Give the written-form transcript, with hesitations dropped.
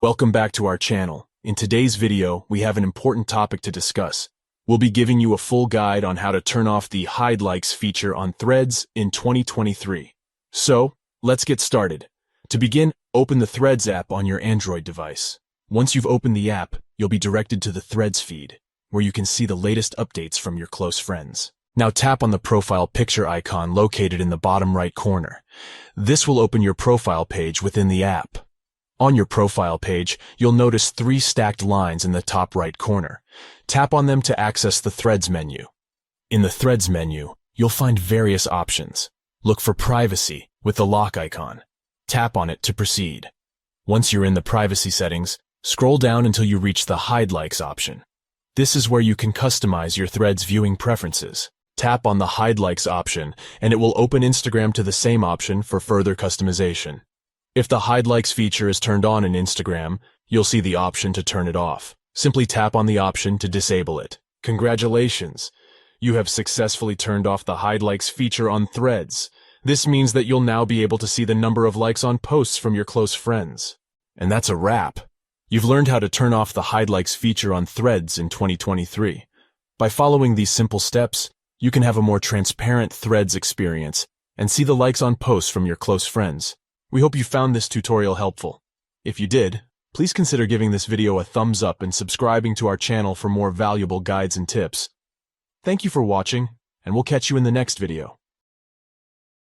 Welcome back to our channel. In today's video, we have an important topic to discuss. We'll be giving you a full guide on how to turn off the Hide Likes feature on Threads in 2023. So, let's get started. To begin, open the Threads app on your Android device. Once you've opened the app, you'll be directed to the Threads feed, where you can see the latest updates from your close friends. Now tap on the profile picture icon located in the bottom right corner. This will open your profile page within the app. On your profile page, you'll notice 3 stacked lines in the top right corner. Tap on them to access the Threads menu. In the Threads menu, you'll find various options. Look for Privacy with the lock icon. Tap on it to proceed. Once you're in the privacy settings, scroll down until you reach the Hide Likes option. This is where you can customize your Threads viewing preferences. Tap on the Hide Likes option, and it will open Instagram to the same option for further customization. If the Hide Likes feature is turned on in Instagram, you'll see the option to turn it off. Simply tap on the option to disable it. Congratulations! You have successfully turned off the Hide Likes feature on Threads. This means that you'll now be able to see the number of likes on posts from your close friends. And that's a wrap. You've learned how to turn off the Hide Likes feature on Threads in 2023. By following these simple steps, you can have a more transparent Threads experience and see the likes on posts from your close friends. We hope you found this tutorial helpful. If you did, please consider giving this video a thumbs up and subscribing to our channel for more valuable guides and tips. Thank you for watching, and we'll catch you in the next video.